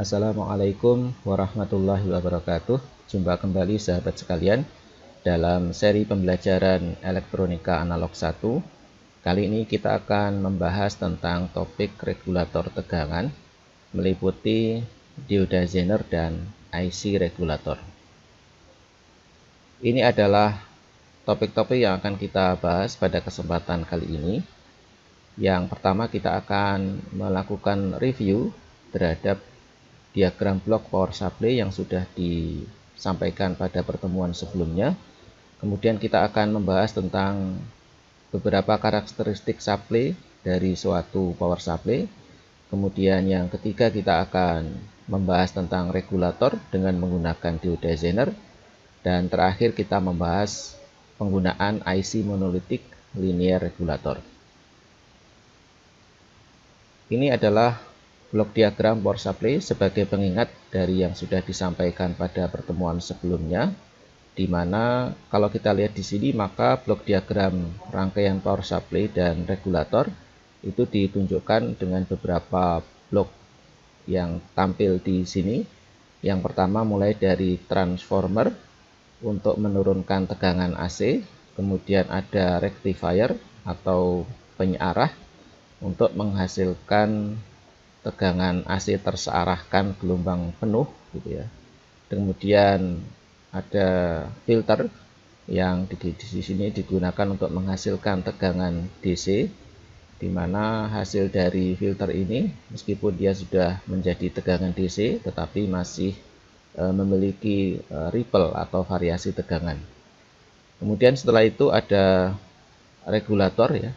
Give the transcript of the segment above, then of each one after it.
Assalamualaikum warahmatullahi wabarakatuh. Jumpa kembali sahabat sekalian dalam seri pembelajaran elektronika analog 1. Kali ini kita akan membahas tentang topik regulator tegangan meliputi dioda Zener dan IC regulator. Ini adalah topik-topik yang akan kita bahas pada kesempatan kali ini. Yang pertama, kita akan melakukan review terhadap diagram blok power supply yang sudah disampaikan pada pertemuan sebelumnya. Kemudian kita akan membahas tentang beberapa karakteristik supply dari suatu power supply. Kemudian yang ketiga, kita akan membahas tentang regulator dengan menggunakan dioda Zener. Dan terakhir kita membahas penggunaan IC monolitik linear regulator. Ini adalah blok diagram power supply sebagai pengingat dari yang sudah disampaikan pada pertemuan sebelumnya, di mana kalau kita lihat di sini maka blok diagram rangkaian power supply dan regulator itu ditunjukkan dengan beberapa blok yang tampil di sini. Yang pertama mulai dari transformer untuk menurunkan tegangan AC, kemudian ada rectifier atau penyearah untuk menghasilkan tegangan AC tersearahkan gelombang penuh gitu ya. Kemudian ada filter yang di sini digunakan untuk menghasilkan tegangan DC, di mana hasil dari filter ini meskipun dia sudah menjadi tegangan DC tetapi masih memiliki ripple atau variasi tegangan. Kemudian setelah itu ada regulator ya,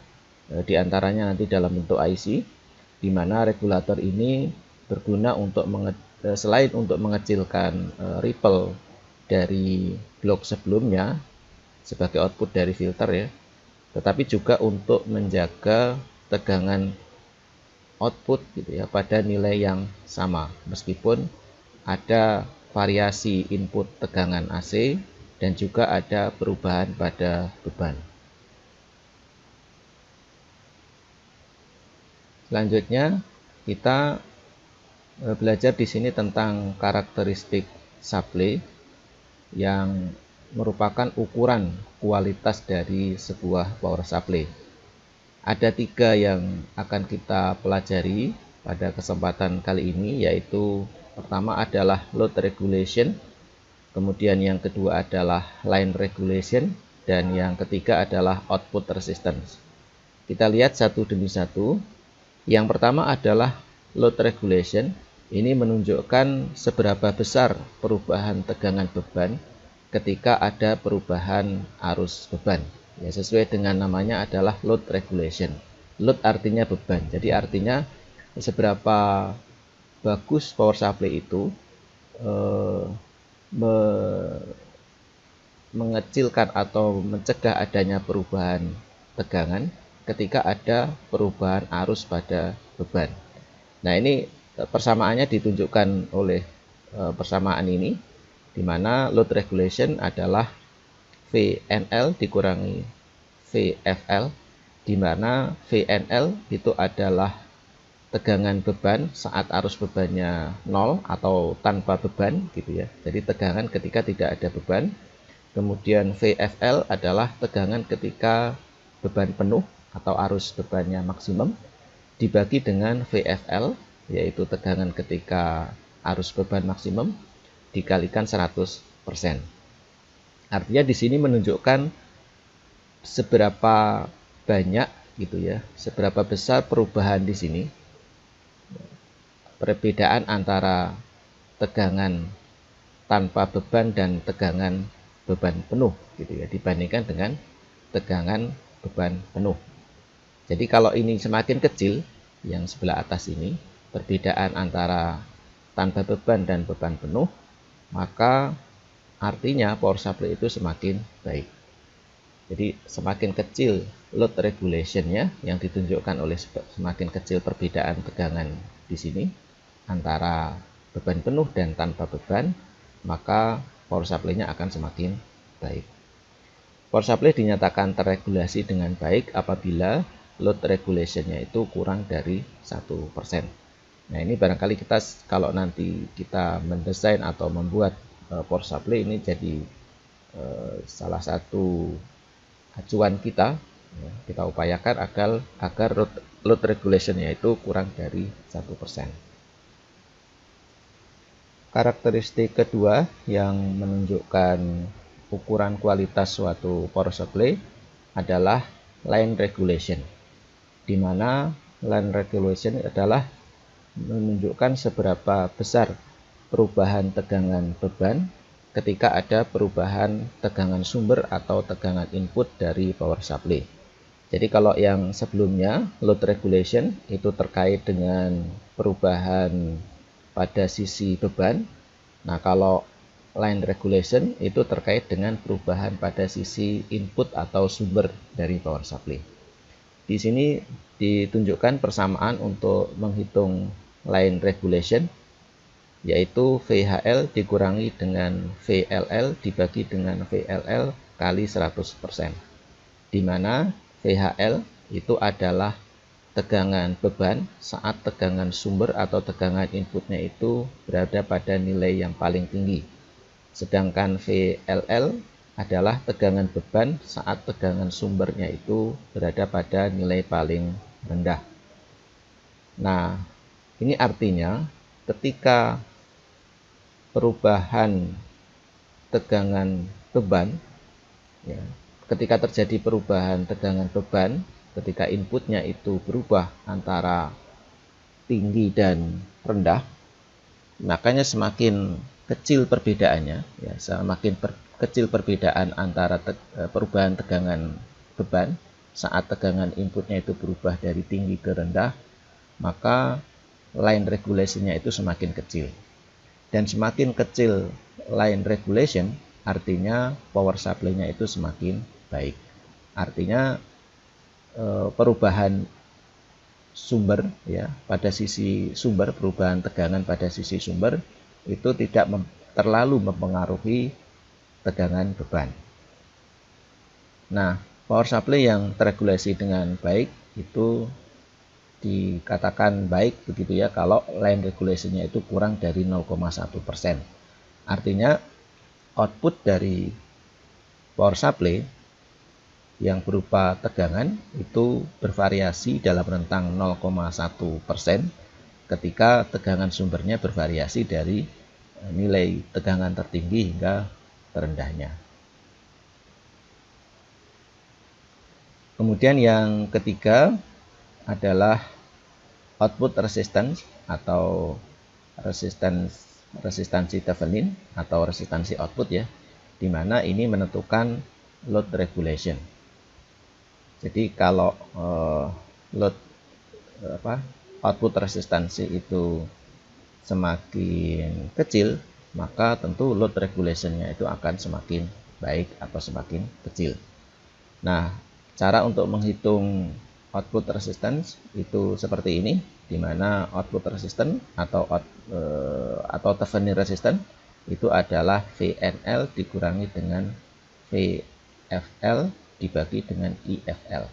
diantaranya nanti dalam bentuk IC, di mana regulator ini berguna untuk selain untuk mengecilkan ripple dari blok sebelumnya sebagai output dari filter ya, tetapi juga untuk menjaga tegangan output gitu ya pada nilai yang sama meskipun ada variasi input tegangan AC dan juga ada perubahan pada beban. Selanjutnya kita belajar di sini tentang karakteristik supply yang merupakan ukuran kualitas dari sebuah power supply. Ada 3 yang akan kita pelajari pada kesempatan kali ini, yaitu pertama adalah load regulation, kemudian yang kedua adalah line regulation, dan yang ketiga adalah output resistance. Kita lihat satu demi satu. Yang pertama adalah load regulation. Ini menunjukkan seberapa besar perubahan tegangan beban ketika ada perubahan arus beban. Ya, sesuai dengan namanya adalah load regulation. Load artinya beban. Jadi artinya seberapa bagus power supply itu mengecilkan atau mencegah adanya perubahan tegangan ketika ada perubahan arus pada beban. Nah, ini persamaannya ditunjukkan oleh persamaan ini, di mana load regulation adalah VNL dikurangi VFL, di mana VNL itu adalah tegangan beban saat arus bebannya 0 atau tanpa beban gitu ya. Jadi tegangan ketika tidak ada beban. Kemudian VFL adalah tegangan ketika beban penuh atau arus bebannya maksimum dibagi dengan VFL, yaitu tegangan ketika arus beban maksimum dikalikan 100%. Artinya di sini menunjukkan seberapa banyak gitu ya, seberapa besar perubahan di sini, perbedaan antara tegangan tanpa beban dan tegangan beban penuh gitu ya, dibandingkan dengan tegangan beban penuh. Jadi kalau ini semakin kecil, yang sebelah atas ini, perbedaan antara tanpa beban dan beban penuh, maka artinya power supply itu semakin baik. Jadi semakin kecil load regulation-nya yang ditunjukkan oleh semakin kecil perbedaan tegangan di sini antara beban penuh dan tanpa beban, maka power supply-nya akan semakin baik. Power supply dinyatakan terregulasi dengan baik apabila load regulation-nya itu kurang dari 1%. Nah, ini barangkali kita kalau nanti kita mendesain atau membuat power supply ini jadi salah satu acuan kita, ya, kita upayakan agar load regulation yaitu kurang dari 1%. Karakteristik kedua yang menunjukkan ukuran kualitas suatu power supply adalah line regulation, di mana line regulation adalah menunjukkan seberapa besar perubahan tegangan beban ketika ada perubahan tegangan sumber atau tegangan input dari power supply. Jadi kalau yang sebelumnya load regulation itu terkait dengan perubahan pada sisi beban. Nah, kalau line regulation itu terkait dengan perubahan pada sisi input atau sumber dari power supply. Di sini ditunjukkan persamaan untuk menghitung line regulation, yaitu VHL dikurangi dengan VLL dibagi dengan VLL kali 100%, di mana VHL itu adalah tegangan beban saat tegangan sumber atau tegangan inputnya itu berada pada nilai yang paling tinggi. Sedangkan VLL adalah tegangan beban saat tegangan sumbernya itu berada pada nilai paling rendah. Nah, ini artinya ketika perubahan tegangan beban, ya, ketika terjadi perubahan tegangan beban, ketika inputnya itu berubah antara tinggi dan rendah, makanya semakin kecil perbedaannya, ya, semakin kecil perbedaan antara perubahan tegangan beban saat tegangan inputnya itu berubah dari tinggi ke rendah, maka line regulation-nya itu semakin kecil. Dan semakin kecil line regulation, artinya power supply-nya itu semakin baik. Artinya perubahan sumber, ya, pada sisi sumber, perubahan tegangan pada sisi sumber itu tidak terlalu mempengaruhi tegangan beban. Nah, power supply yang terregulasi dengan baik itu dikatakan baik begitu ya kalau line regulation-nya itu kurang dari 0,1%. Artinya output dari power supply yang berupa tegangan itu bervariasi dalam rentang 0,1% ketika tegangan sumbernya bervariasi dari nilai tegangan tertinggi hingga terendahnya. Kemudian yang ketiga adalah output resistance atau resistansi Thevenin atau resistansi output, ya, di mana ini menentukan load regulation. Jadi kalau output resistansi itu semakin kecil, maka tentu load regulation-nya itu akan semakin baik atau semakin kecil. Nah, cara untuk menghitung output resistance itu seperti ini, di mana output resistance atau Thevenin resistance itu adalah VNL dikurangi dengan VFL dibagi dengan IFL,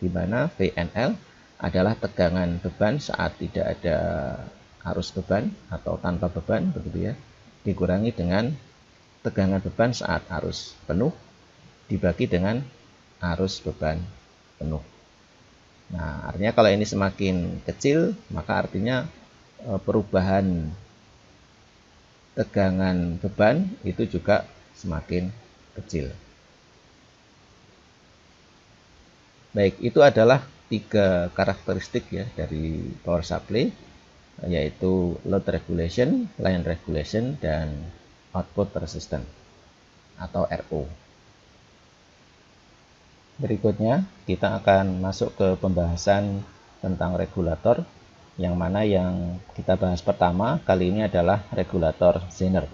di mana VNL adalah tegangan beban saat tidak ada arus beban atau tanpa beban, begitu ya, dikurangi dengan tegangan beban saat arus penuh dibagi dengan arus beban penuh. Nah, artinya kalau ini semakin kecil, maka artinya perubahan tegangan beban itu juga semakin kecil. Baik, itu adalah 3 karakteristik ya dari power supply, yaitu load regulation, line regulation, dan output resistance atau RO. Berikutnya kita akan masuk ke pembahasan tentang regulator, yang mana yang kita bahas pertama kali ini adalah regulator Zener,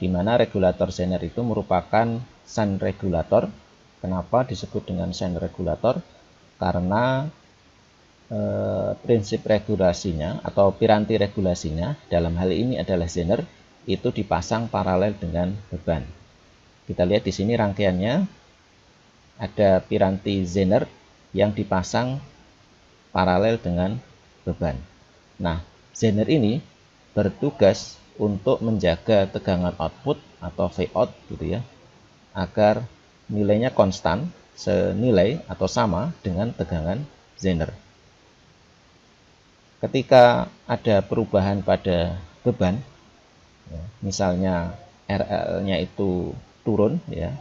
di mana regulator Zener itu merupakan shunt regulator. Kenapa disebut dengan shunt regulator? Karena prinsip regulasinya atau piranti regulasinya dalam hal ini adalah Zener itu dipasang paralel dengan beban. Kita lihat di sini rangkaiannya ada piranti Zener yang dipasang paralel dengan beban. Nah, zener ini bertugas untuk menjaga tegangan output atau Vout gitu ya, agar nilainya konstan, senilai atau sama dengan tegangan zener. Ketika ada perubahan pada beban, ya, misalnya RL-nya itu turun, ya,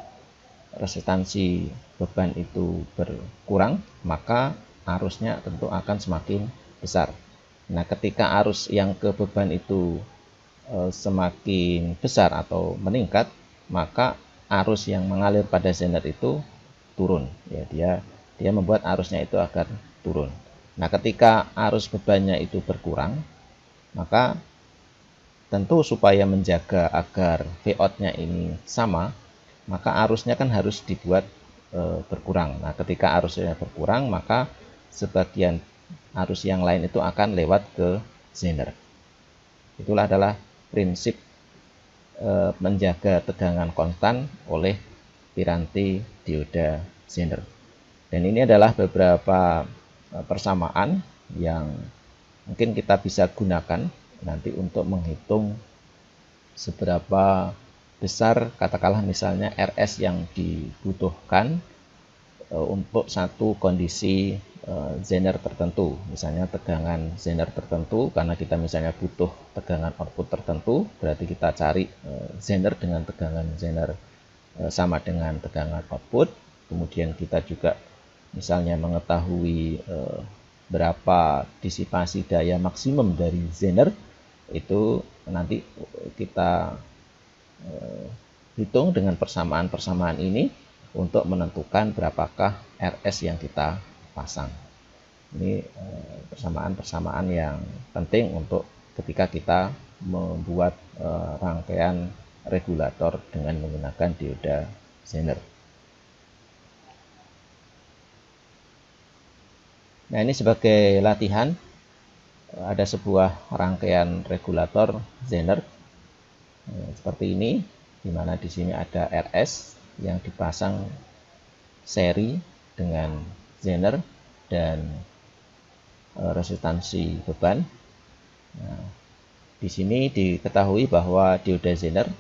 resistansi beban itu berkurang, maka arusnya tentu akan semakin besar. Nah, ketika arus yang ke beban itu semakin besar atau meningkat, maka arus yang mengalir pada zener itu turun, ya, dia membuat arusnya itu akan turun. Nah, ketika arus bebannya itu berkurang, maka tentu supaya menjaga agar Vout-nya ini sama, maka arusnya kan harus dibuat berkurang. Nah, ketika arusnya berkurang, maka sebagian arus yang lain itu akan lewat ke zener. Itulah adalah prinsip menjaga tegangan konstan oleh piranti dioda zener. Dan ini adalah beberapa persamaan yang mungkin kita bisa gunakan nanti untuk menghitung seberapa besar, katakanlah misalnya RS yang dibutuhkan untuk satu kondisi zener tertentu, misalnya tegangan zener tertentu, karena kita misalnya butuh tegangan output tertentu, berarti kita cari zener dengan tegangan zener sama dengan tegangan output. Kemudian kita juga misalnya mengetahui berapa disipasi daya maksimum dari zener, itu nanti kita hitung dengan persamaan-persamaan ini untuk menentukan berapakah RS yang kita pasang. Ini persamaan-persamaan yang penting untuk ketika kita membuat rangkaian regulator dengan menggunakan dioda zener. Nah, ini sebagai latihan, ada sebuah rangkaian regulator zener seperti ini, di mana di sini ada RS yang dipasang seri dengan zener dan resistansi beban. Nah, di sini diketahui bahwa dioda zener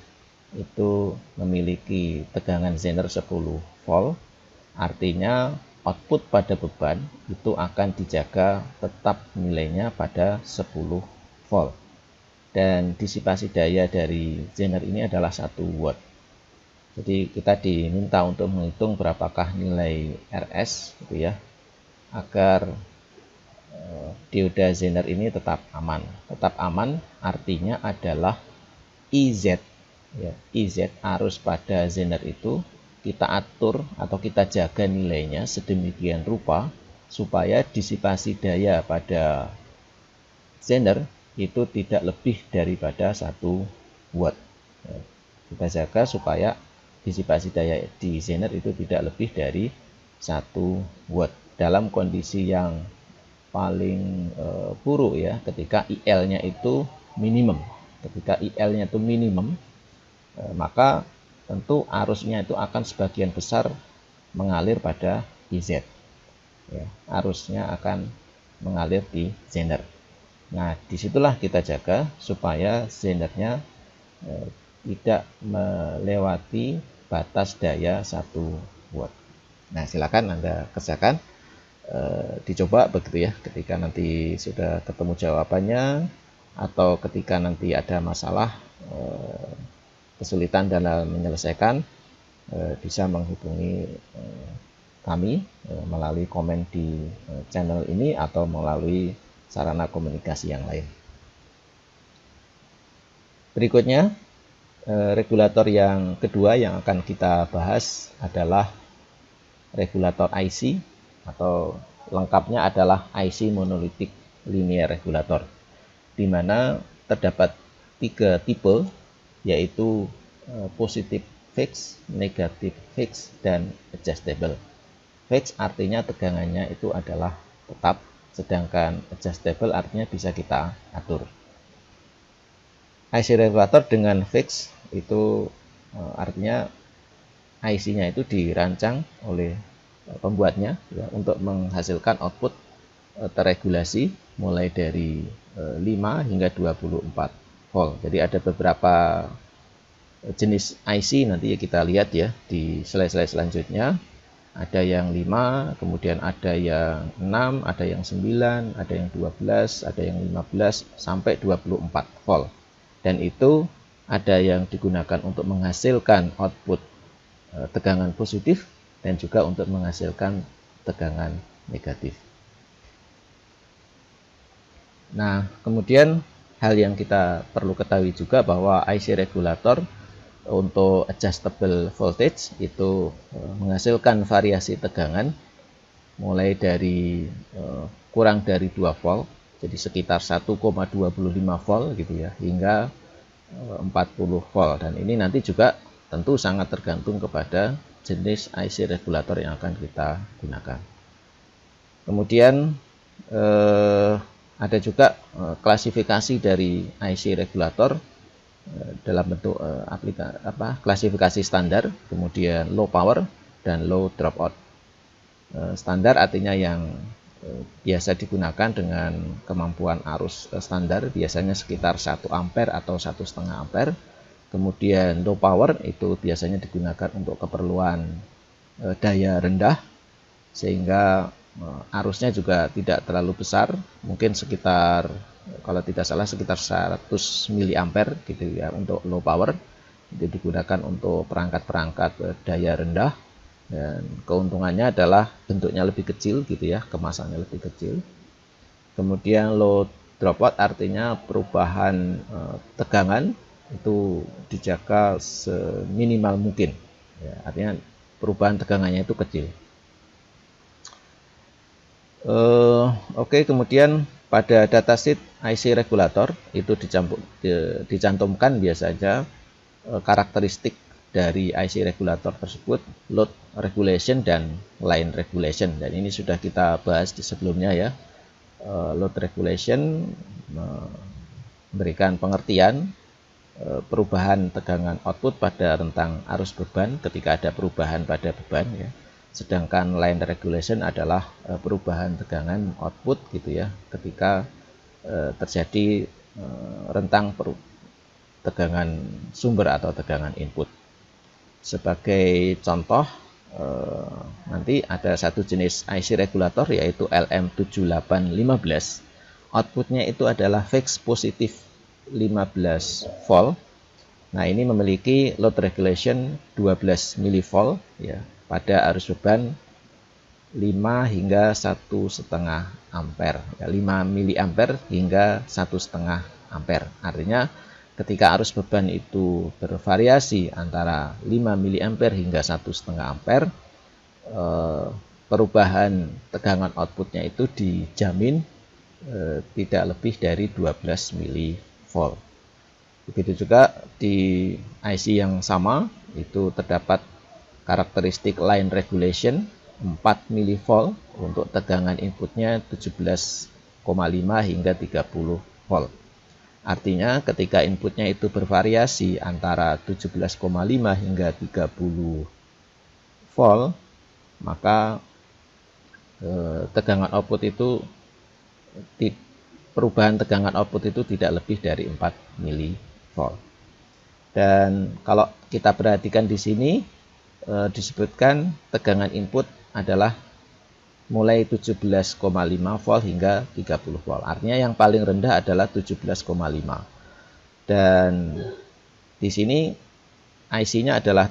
itu memiliki tegangan zener 10 volt, artinya output pada beban itu akan dijaga tetap nilainya pada 10 volt. Dan disipasi daya dari zener ini adalah 1 watt. Jadi kita diminta untuk menghitung berapakah nilai RS gitu ya, agar dioda zener ini tetap aman. Tetap aman artinya adalah IZ, ya, IZ arus pada zener itu kita atur atau kita jaga nilainya sedemikian rupa supaya disipasi daya pada zener itu tidak lebih daripada 1 watt. Kita jaga supaya disipasi daya di zener itu tidak lebih dari 1 watt. Dalam kondisi yang paling buruk ya, ketika IL-nya itu minimum. Ketika IL-nya itu minimum, maka tentu arusnya itu akan sebagian besar mengalir pada IZ. Ya, arusnya akan mengalir di zener. Nah, disitulah kita jaga supaya zenernya tidak melewati batas daya 1 watt. Nah, silakan Anda kerjakan, dicoba begitu ya, ketika nanti sudah ketemu jawabannya atau ketika nanti ada masalah, kesulitan dalam menyelesaikan, bisa menghubungi kami melalui komen di channel ini atau melalui sarana komunikasi yang lain. Berikutnya, regulator yang kedua yang akan kita bahas adalah regulator IC, atau lengkapnya adalah IC monolitik linear regulator, di mana terdapat 3 tipe, yaitu positif fix, negatif fix, dan adjustable. Fix artinya tegangannya itu adalah tetap, sedangkan adjustable artinya bisa kita atur. IC regulator dengan fix itu artinya IC-nya itu dirancang oleh pembuatnya ya, untuk menghasilkan output terregulasi mulai dari 5 hingga 24 volt. Jadi ada beberapa jenis IC, nanti kita lihat ya di slide-slide selanjutnya. Ada yang 5, kemudian ada yang 6, ada yang 9, ada yang 12, ada yang 15 sampai 24 volt. Dan itu ada yang digunakan untuk menghasilkan output tegangan positif dan juga untuk menghasilkan tegangan negatif. Nah, kemudian hal yang kita perlu ketahui juga bahwa IC regulator untuk adjustable voltage itu menghasilkan variasi tegangan mulai dari kurang dari 2 volt, jadi sekitar 1,25 volt gitu ya, hingga 40 volt. Dan ini nanti juga tentu sangat tergantung kepada jenis IC regulator yang akan kita gunakan. Kemudian ada juga klasifikasi dari IC regulator dalam bentuk klasifikasi standar, kemudian low power dan low dropout. Standar artinya yang biasa digunakan dengan kemampuan arus standar, biasanya sekitar 1 ampere atau 1,5 ampere. Kemudian low power itu biasanya digunakan untuk keperluan daya rendah, sehingga arusnya juga tidak terlalu besar, mungkin sekitar, kalau tidak salah sekitar 100 miliampere gitu ya untuk low power. Itu digunakan untuk perangkat-perangkat daya rendah, dan keuntungannya adalah bentuknya lebih kecil gitu ya, kemasannya lebih kecil. Kemudian low dropout artinya perubahan tegangan itu dijaga seminimal mungkin ya, artinya perubahan tegangannya itu kecil. Oke, kemudian pada datasheet IC regulator itu dicantumkan biasanya karakteristik dari IC regulator tersebut, load regulation dan line regulation. Dan ini sudah kita bahas di sebelumnya ya. Load regulation memberikan pengertian perubahan tegangan output pada rentang arus beban ketika ada perubahan pada beban ya. Sedangkan line regulation adalah perubahan tegangan output gitu ya, ketika terjadi rentang tegangan sumber atau tegangan input. Sebagai contoh, nanti ada satu jenis IC regulator yaitu LM7815. Outputnya itu adalah fix positif 15 volt. Nah, ini memiliki load regulation 12 mV ya, pada arus beban 5 hingga 1,5 ampere ya, 5 miliampere hingga 1,5 ampere. Artinya ketika arus beban itu bervariasi antara 5 miliampere hingga 1,5 ampere, perubahan tegangan outputnya itu dijamin tidak lebih dari 12 mV. Begitu juga di IC yang sama itu terdapat karakteristik line regulation 4 mV untuk tegangan inputnya 17,5 hingga 30 volt. Artinya ketika inputnya itu bervariasi antara 17,5 hingga 30 volt, maka tegangan output itu, perubahan tegangan output itu tidak lebih dari 4 mV. Dan kalau kita perhatikan di sini disebutkan tegangan input adalah mulai 17,5 volt hingga 30 volt. Artinya yang paling rendah adalah 17,5. Dan di sini IC-nya adalah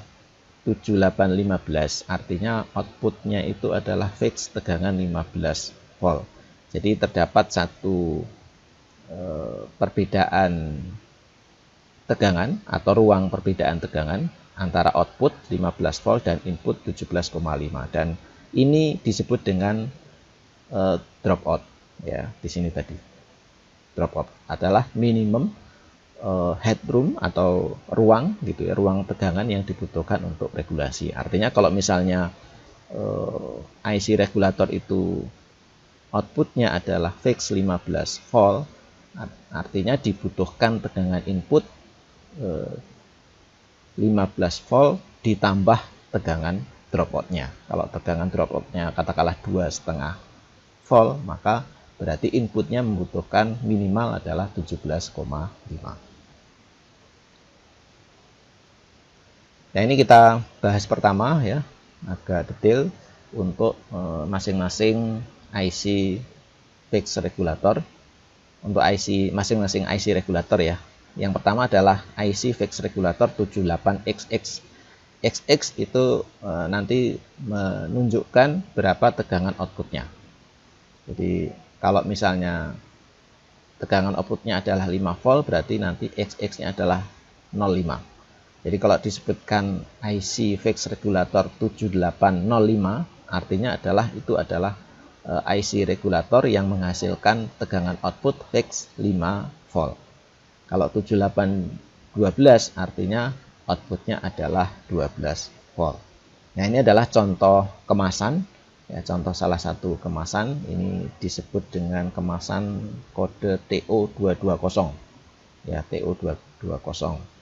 7815. Artinya outputnya itu adalah fix tegangan 15 volt. Jadi terdapat satu perbedaan tegangan atau ruang perbedaan tegangan antara output 15 volt dan input 17,5, dan ini disebut dengan dropout ya. Di sini tadi dropout adalah minimum headroom atau ruang gitu ya, ruang tegangan yang dibutuhkan untuk regulasi. Artinya kalau misalnya IC regulator itu outputnya adalah fix 15 volt, artinya dibutuhkan tegangan input 15 volt ditambah tegangan dropoutnya. Kalau tegangan dropoutnya katakanlah 2,5 volt, maka berarti inputnya membutuhkan minimal adalah 17,5. Nah, ini kita bahas pertama ya, agak detail untuk masing-masing IC fixed regulator. Untuk IC masing-masing IC regulator ya. Yang pertama adalah IC fixed regulator 78XX. XX itu nanti menunjukkan berapa tegangan outputnya. Jadi kalau misalnya tegangan outputnya adalah 5 volt, berarti nanti XX-nya adalah 0,5. Jadi kalau disebutkan IC fixed regulator 7805, artinya itu adalah IC regulator yang menghasilkan tegangan output fix 5 volt. Kalau 7812 artinya outputnya adalah 12 volt. Nah, ini adalah contoh kemasan, ya, contoh salah satu kemasan. Ini disebut dengan kemasan kode TO220, ya, TO220.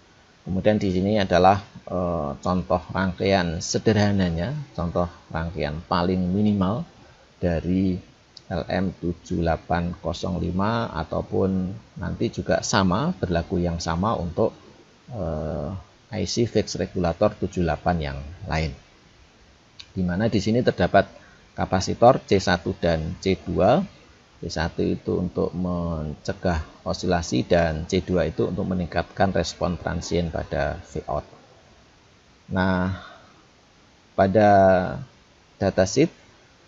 Kemudian di sini adalah contoh rangkaian sederhananya, contoh rangkaian paling minimal dari LM7805, ataupun nanti juga sama, berlaku yang sama untuk IC fixed regulator 78 yang lain. Di mana di sini terdapat kapasitor C1 dan C2. C1 itu untuk mencegah osilasi dan C2 itu untuk meningkatkan respon transient pada Vout. Nah, pada datasheet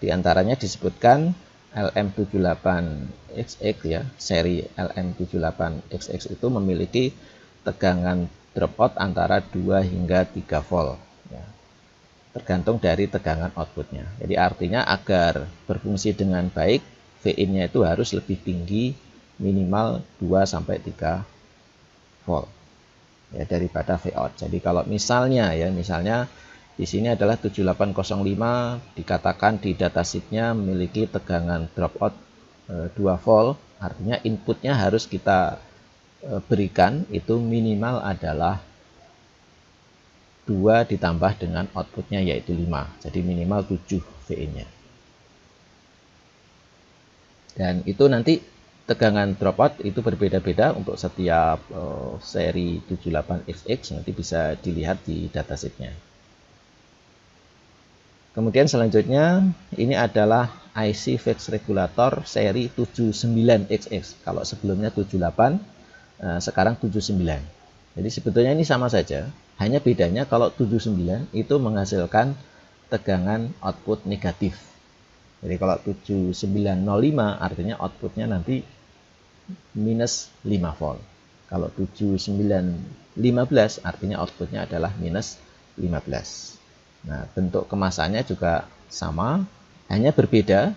diantaranya disebutkan LM78XX ya, seri LM78XX itu memiliki tegangan dropout antara 2 hingga 3 volt ya, tergantung dari tegangan outputnya. Jadi artinya agar berfungsi dengan baik, Vin-nya itu harus lebih tinggi, minimal 2-3 volt ya, daripada Vout. Jadi kalau misalnya di sini adalah 7805, dikatakan di datasheetnya memiliki tegangan dropout 2 volt, artinya inputnya harus kita berikan itu minimal adalah 2 ditambah dengan outputnya yaitu 5, jadi minimal 7 Vin-nya. Dan itu nanti tegangan dropout itu berbeda-beda untuk setiap seri 78XX, nanti bisa dilihat di datasheetnya. Kemudian selanjutnya ini adalah IC fixed regulator seri 79XX. Kalau sebelumnya 78, sekarang 79. Jadi sebetulnya ini sama saja, hanya bedanya kalau 79 itu menghasilkan tegangan output negatif. Jadi kalau 7905 artinya outputnya nanti minus 5 volt. Kalau 7915 artinya outputnya adalah minus 15. Nah, bentuk kemasannya juga sama, hanya berbeda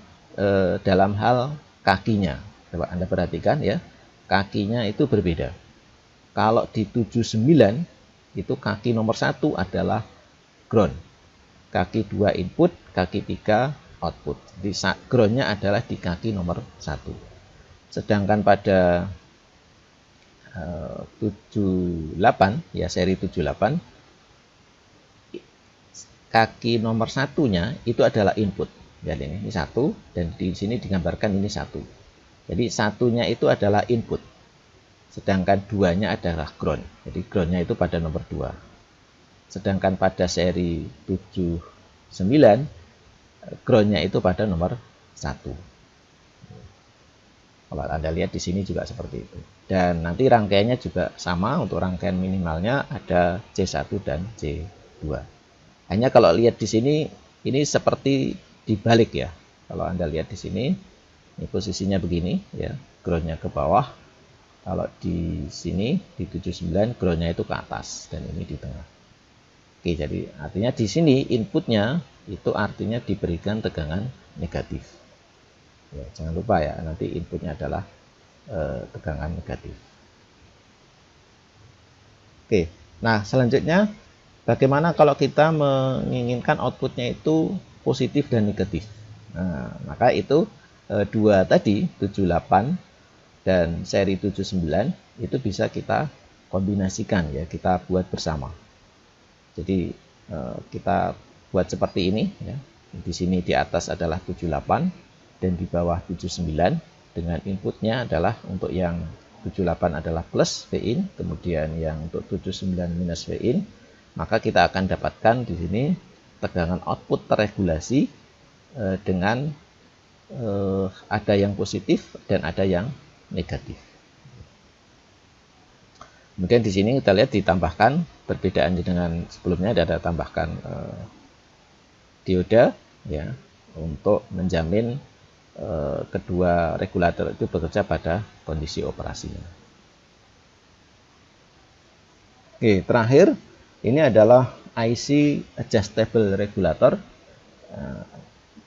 dalam hal kakinya. Coba Anda perhatikan ya, kakinya itu berbeda. Kalau di 79 itu kaki nomor 1 adalah ground, kaki 2 input, kaki 3 output. Jadi groundnya adalah di kaki nomor 1. Sedangkan pada 78 ya, seri 78, kaki nomor 1-nya itu adalah input. Jadi ini 1 dan di sini digambarkan ini 1. Jadi 1-nya itu adalah input. Sedangkan 2-nya adalah ground. Jadi groundnya itu pada nomor 2. Sedangkan pada seri 79 groundnya itu pada nomor 1. Kalau Anda lihat di sini juga seperti itu. Dan nanti rangkaiannya juga sama, untuk rangkaian minimalnya ada C1 dan C2. Hanya kalau lihat di sini, ini seperti dibalik ya. Kalau Anda lihat di sini, ini posisinya begini ya, groundnya ke bawah. Kalau di sini di 79 groundnya itu ke atas dan ini di tengah. Oke, jadi artinya di sini inputnya itu artinya diberikan tegangan negatif. Ya, jangan lupa ya, nanti inputnya adalah tegangan negatif. Oke, nah selanjutnya bagaimana kalau kita menginginkan outputnya itu positif dan negatif? Nah, maka itu dua tadi 78 dan seri 79 itu bisa kita kombinasikan ya, kita buat bersama. Jadi kita buat seperti ini ya. Di sini di atas adalah 78 dan di bawah 79. dengan inputnya adalah untuk yang 78 adalah plus V-in, kemudian yang untuk 79 minus V-in, maka kita akan dapatkan di sini tegangan output terregulasi dengan ada yang positif dan ada yang negatif. Kemudian di sini kita lihat ditambahkan perbedaan dengan sebelumnya, ada tambahkan dioda ya untuk menjamin kedua regulator itu bekerja pada kondisi operasinya. Oke, terakhir ini adalah IC adjustable regulator.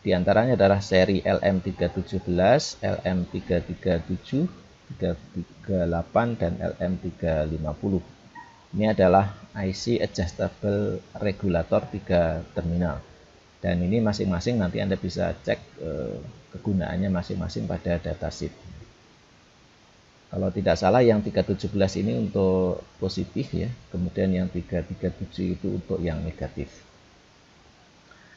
Di antaranya adalah seri LM317, LM337, 338 dan LM350. Ini adalah IC adjustable regulator 3 terminal. Dan ini masing-masing nanti Anda bisa cek kegunaannya masing-masing pada datasheet. Kalau tidak salah yang 317 ini untuk positif ya, kemudian yang 337 itu untuk yang negatif.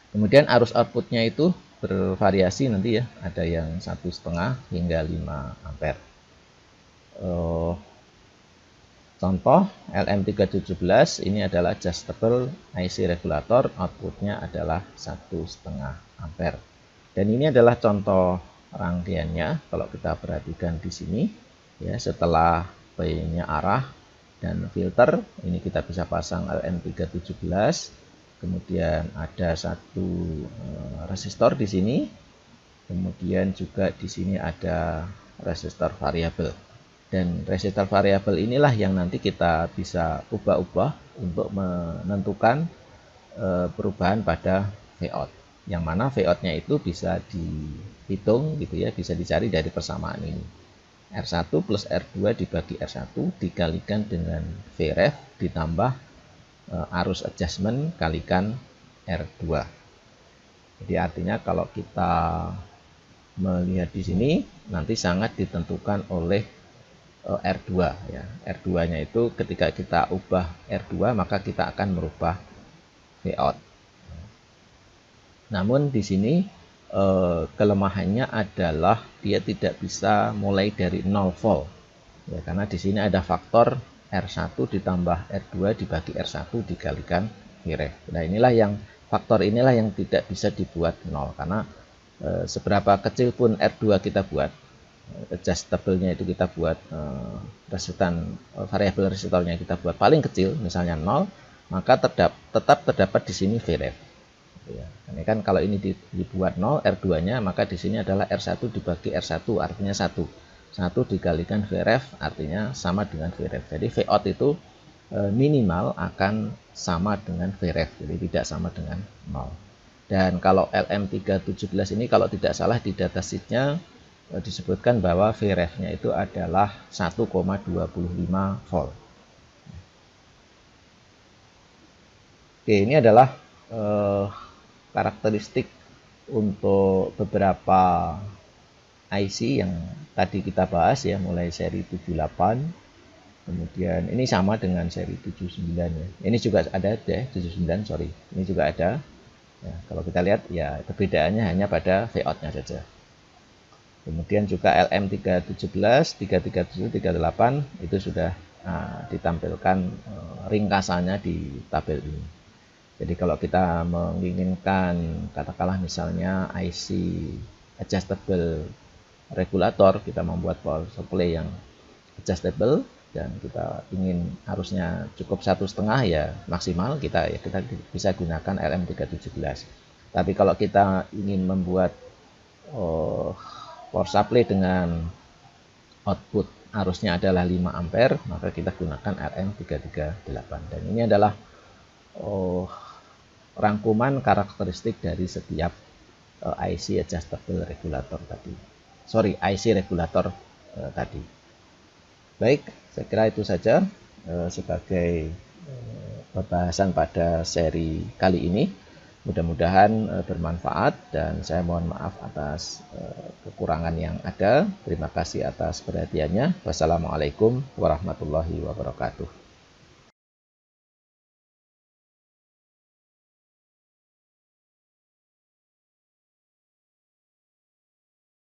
Kemudian arus outputnya itu bervariasi nanti ya, ada yang 1,5 hingga 5 ampere. Contoh LM317 ini adalah adjustable IC regulator, outputnya adalah 1,5 ampere. Dan ini adalah contoh rangkaiannya. Kalau kita perhatikan di sini, ya setelah P-nya arah dan filter, ini kita bisa pasang LM317. Kemudian ada satu resistor di sini. Kemudian juga di sini ada resistor variabel. Dan resistor variabel inilah yang nanti kita bisa ubah-ubah untuk menentukan perubahan pada Vout. Yang mana Vout-nya itu bisa dihitung gitu ya, bisa dicari dari persamaan ini. R1 plus R2 dibagi R1 dikalikan dengan Vref ditambah arus adjustment kalikan R2. Jadi artinya kalau kita melihat di sini nanti sangat ditentukan oleh R2 ya. R2-nya itu ketika kita ubah R2 maka kita akan merubah Vout. Namun di sini kelemahannya adalah dia tidak bisa mulai dari 0 volt. Ya, karena di sini ada faktor R1 ditambah R2 dibagi R1 dikalikan Vref. Nah, faktor inilah yang tidak bisa dibuat 0 karena seberapa kecil pun R2 kita buat, adjustable-nya itu kita buat variabel resistornya kita buat paling kecil misalnya 0, maka tetap terdapat di sini Vref. Ya, ini kan kalau ini dibuat 0 R2-nya, maka di sini adalah R1 dibagi R1 artinya 1. 1 dikalikan Vref artinya sama dengan Vref. Jadi Vout itu minimal akan sama dengan Vref, jadi tidak sama dengan 0. Dan kalau LM317 ini kalau tidak salah di datasheet-nya disebutkan bahwa Vref-nya itu adalah 1,25 volt. Oke, ini adalah karakteristik untuk beberapa IC yang tadi kita bahas ya, mulai seri 78, kemudian ini sama dengan seri 79 ya. Ini juga ada deh 79, sorry. Ini juga ada. Ya, kalau kita lihat ya perbedaannya hanya pada Vout-nya saja. Kemudian juga LM317, 337, 38 itu sudah ditampilkan ringkasannya di tabel ini. Jadi kalau kita menginginkan katakanlah misalnya IC adjustable regulator, kita membuat power supply yang adjustable dan kita ingin arusnya cukup 1,5 ya maksimal, kita bisa gunakan LM317. Tapi kalau kita ingin membuat power supply dengan output arusnya adalah 5 ampere, maka kita gunakan LM338. Dan ini adalah rangkuman karakteristik dari setiap IC adjustable regulator tadi. Sorry, IC regulator tadi. Baik, saya kira itu saja sebagai pembahasan pada seri kali ini. Mudah-mudahan bermanfaat dan saya mohon maaf atas kekurangan yang ada. Terima kasih atas perhatiannya. Wassalamualaikum warahmatullahi wabarakatuh.